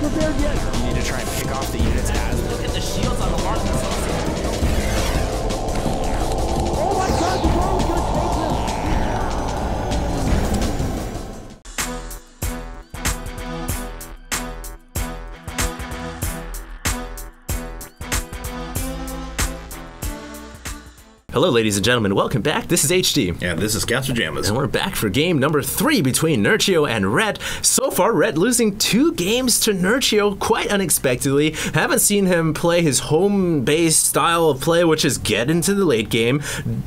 prepared yet. You need to try and pick off the units as. Look at the shields on the mark. Oh my god, the ball is going to take him. Hello, ladies and gentlemen. Welcome back. This is HD. And this is Cat's Pajamas. And we're back for game number 3 between Nerchio and Rhett. So far, Rhett losing 2 games to Nerchio quite unexpectedly. Haven't seen him play his home-based style of play, which is get into the late game,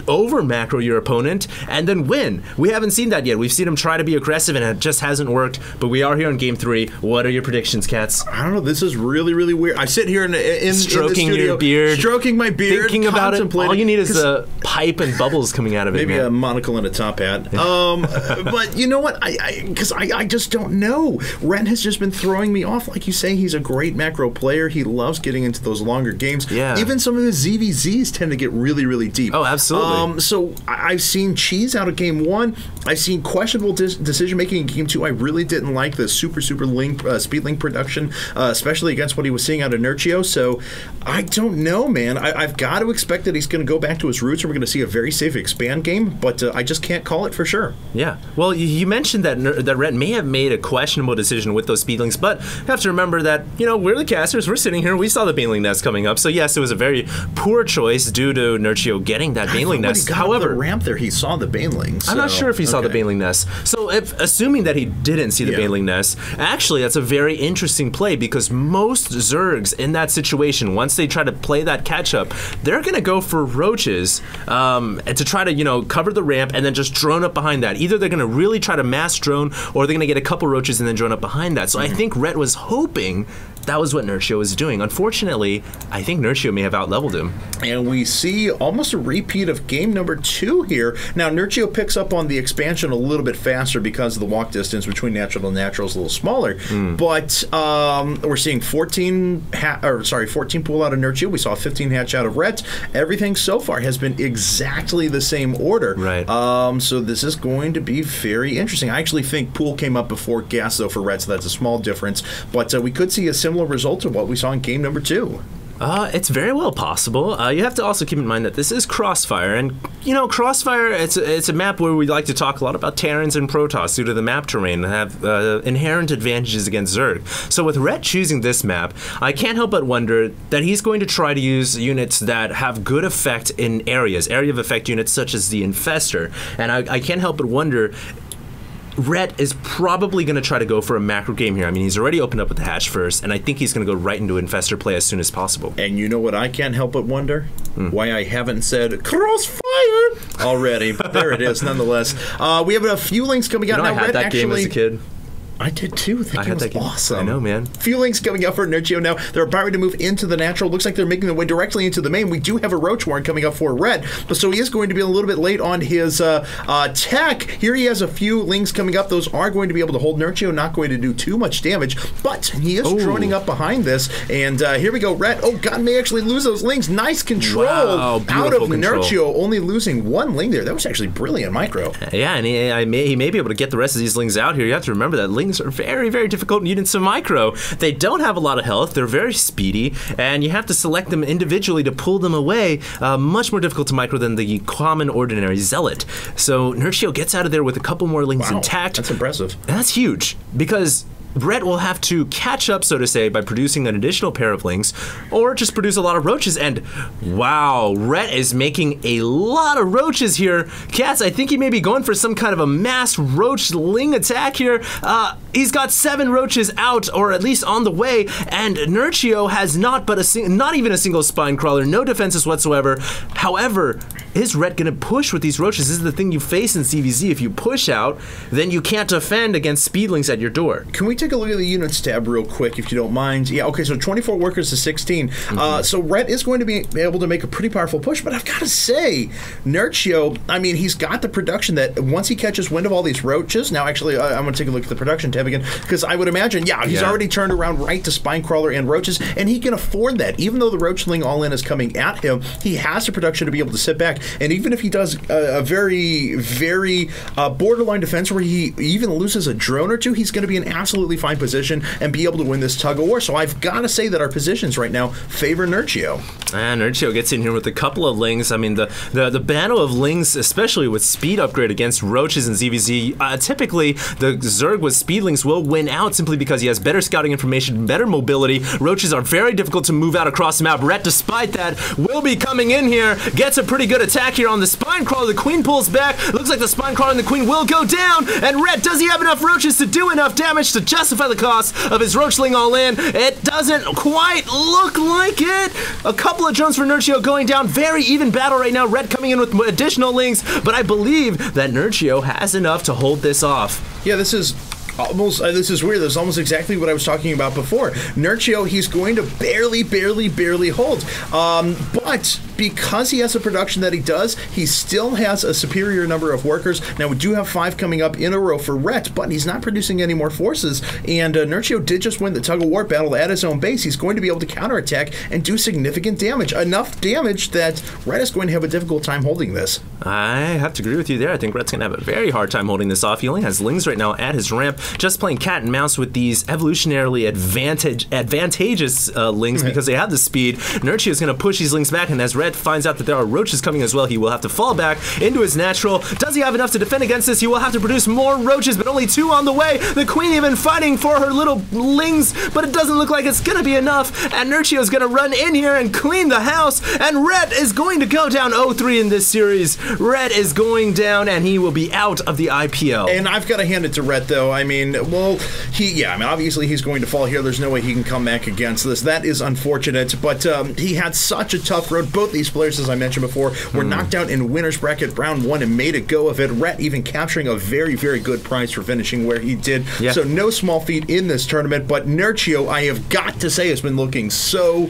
over-macro your opponent, and then win. We haven't seen that yet. We've seen him try to be aggressive, and it just hasn't worked. But we are here in game 3. What are your predictions, Cats? I don't know. This is really, really weird. I sit here in Stroking the studio, your beard. stroking my beard, Thinking about it. All you need is a pipe and bubbles coming out of it. Maybe man. a monocle and a top hat. But you know what? I just don't know. Ren has just been throwing me off. Like you say, he's a great macro player. He loves getting into those longer games. Yeah. Even some of his ZVZs tend to get really, really deep. Oh, absolutely. So I've seen cheese out of game 1. I've seen questionable decision making in game 2. I really didn't like the super link speed link production, especially against what he was seeing out of Nerchio. So I don't know, man. I've got to expect that he's going to go back to his roots, and we're going to see a very safe expand game, but I just can't call it for sure. Yeah. Well, you mentioned that Rhett may have made a questionable decision with those speedlings, but you have to remember that, you know, we're the casters, we're sitting here, we saw the Baneling Nest coming up, so yes, it was a very poor choice due to Nerchio getting that Baneling Nest. However, the ramp there, he saw the Baneling. So, I'm not sure if he saw the Baneling Nest. So assuming that he didn't see the Baneling Nest, actually that's a very interesting play because most Zergs in that situation, once they try to play that catch-up, they're going to go for roaches to try to, you know, cover the ramp and then just drone up behind that. Either they're going to really try to mass drone or they're going to get a couple roaches and then drone up behind that. So I think Rhett was hoping that was what Nerchio was doing. Unfortunately, I think Nerchio may have outleveled him. And we see almost a repeat of game number 2 here. Now, Nerchio picks up on the expansion a little bit faster because the walk distance between natural and natural is a little smaller. But we're seeing 14 pool out of Nerchio. We saw 15 hatch out of Rhett. Everything so far has been exactly the same order. Right. So this is going to be very interesting. I actually think pool came up before gas, though, for Rhett, so that's a small difference. But we could see a similar result of what we saw in game number 2. It's very well possible. You have to also keep in mind that this is Crossfire, and you know, Crossfire, it's a map where we like to talk a lot about Terrans and Protoss due to the map terrain and have inherent advantages against Zerg. So with Rhett choosing this map, I can't help but wonder that he's going to try to use units that have good effect in area of effect units such as the Infestor, and I can't help but wonder Rhett is probably going to try to go for a macro game here. I mean, he's already opened up with the hatch first, and I think he's going to go right into Infestor play as soon as possible. And you know what I can't help but wonder? Why I haven't said Crossfire already, but there it is nonetheless. We have a few links coming out now. I had that game as a kid. I did too. That game was awesome. I know, man. Few links coming up for Nerchio now. They're about to move into the natural. Looks like they're making their way directly into the main. We do have a Roach Warren coming up for Red, but so he is going to be a little bit late on his tech. Here he has a few links coming up. Those are going to be able to hold Nerchio, not going to do too much damage, but he is droning up behind this. And here we go, Red. Oh, God, may actually lose those links. Nice control out of Nerchio, only losing 1 link there. That was actually brilliant micro. Yeah, and he may be able to get the rest of these lings out here. You have to remember that lings are very, very difficult units of micro. They don't have a lot of health, they're very speedy, and you have to select them individually to pull them away. Much more difficult to micro than the common ordinary Zealot. So Nerchio gets out of there with a couple more lings intact. That's impressive. And that's huge, because Rhett will have to catch up, so to say, by producing an additional pair of links, or just produce a lot of roaches, and wow, Rhett is making a lot of roaches here. Cats, I think he may be going for some kind of a mass roach ling attack here. He's got 7 roaches out, or at least on the way, and Nerchio has not even a single spine crawler, no defenses whatsoever. However, is Rhett gonna push with these roaches? This is the thing you face in CVZ. If you push out, then you can't defend against speedlings at your door. Can we take a look at the units tab real quick, if you don't mind? Yeah, okay, so 24 workers to 16. So Rhett is going to be able to make a pretty powerful push, but I've got to say, Nerchio, I mean, he's got the production that once he catches wind of all these roaches, now actually, I'm going to take a look at the production tab again, because I would imagine, he's already turned around right to Spinecrawler and roaches, and he can afford that. Even though the Roachling all-in is coming at him, he has the production to be able to sit back. And even if he does a very, very borderline defense where he even loses a drone or two, he's going to be in absolutely fine position and be able to win this tug of war. So I've got to say that our positions right now favor Nerchio. And Nerchio gets in here with a couple of Lings. I mean, the battle of Lings, especially with speed upgrade against Roaches and ZVZ, typically the Zerg with Speedlings will win out simply because he has better scouting information, better mobility. Roaches are very difficult to move out across the map. Rhett, despite that, will be coming in here, gets a pretty good attack here on the Spine Crawler. The Queen pulls back. Looks like the Spine Crawler and the Queen will go down. And Rhett, does he have enough Roaches to do enough damage to justify the cost of his Roachling all in? It doesn't quite look like it. A couple of drones for Nerchio going down. Very even battle right now. Rhett coming in with additional Lings, but I believe that Nerchio has enough to hold this off. Yeah, this is weird. This is almost exactly what I was talking about before. Nerchio, he's going to barely hold. But because he has a production that he does, he still has a superior number of workers. Now, we do have 5 coming up in a row for Rhett, but he's not producing any more forces. And Nerchio did just win the tug-of-war battle at his own base. He's going to be able to counterattack and do significant damage. Enough damage that Rhett is going to have a difficult time holding this. I have to agree with you there. I think Rhett's going to have a very hard time holding this off. He only has Lings right now at his ramp, just playing cat and mouse with these evolutionarily advantageous Lings because they have the speed. Nerchio is going to push these Lings back, and as Rhett finds out that there are Roaches coming as well, he will have to fall back into his natural. Does he have enough to defend against this? He will have to produce more Roaches, but only 2 on the way. The Queen even fighting for her little Lings, but it doesn't look like it's going to be enough, and Nerchio is going to run in here and clean the house, and Rhett is going to go down 0-3 in this series. Rhett is going down, and he will be out of the IPL. And I've got to hand it to Rhett, though. I mean, well, obviously he's going to fall here. There's no way he can come back against this. That is unfortunate, but he had such a tough road. Both these players, as I mentioned before, were knocked out in winner's bracket round 1 and made a go of it. Rhett even capturing a very, very good prize for finishing where he did. Yeah. So no small feat in this tournament, but Nerchio, I have got to say, has been looking so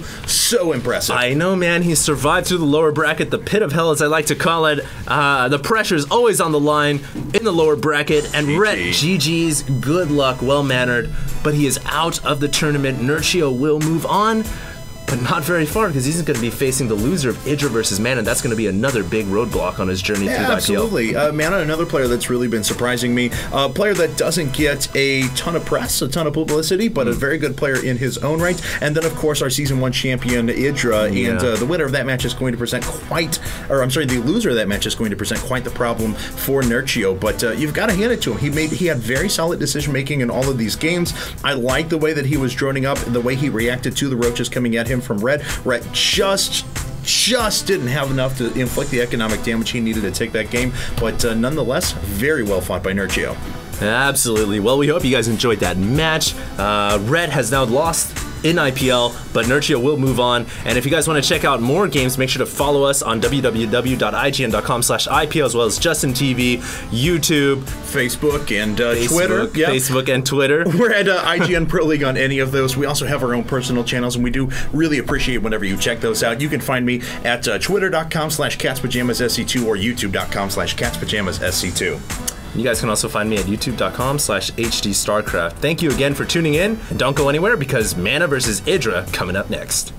impressive. I know, man. He survived through the lower bracket, the pit of hell, as I like to call it. The pressure is always on the line in the lower bracket, and Rhett, GG's, good luck, well-mannered, but he is out of the tournament. Nerchio will move on, but not very far, because he's going to be facing the loser of Idra versus Mana. That's going to be another big roadblock on his journey through the IPL. Absolutely. Mana, another player that's really been surprising me. A player that doesn't get a ton of press, a ton of publicity, but a very good player in his own right. And then, of course, our Season 1 champion, Idra. And the winner of that match is going to present the loser of that match is going to present quite the problem for Nerchio. But you've got to hand it to him. He had very solid decision-making in all of these games. I like the way that he was droning up, the way he reacted to the Roaches coming at him from Rhett. Rhett just didn't have enough to inflict the economic damage he needed to take that game, but nonetheless, very well fought by Nerchio. Absolutely. Well, we hope you guys enjoyed that match. Rhett has now lost in IPL, but Nerchio will move on. And if you guys want to check out more games, make sure to follow us on www.ign.com/IPL, as well as Justin TV, YouTube, Facebook, and Twitter. Yeah. Facebook and Twitter. We're at IGN Pro League on any of those. We also have our own personal channels, and we do really appreciate whenever you check those out. You can find me at twitter.com/CatsPajamasSC2 or youtube.com/CatsPajamasSC2. You guys can also find me at youtube.com/HDStarcraft. Thank you again for tuning in, and don't go anywhere because Mana versus Idra coming up next.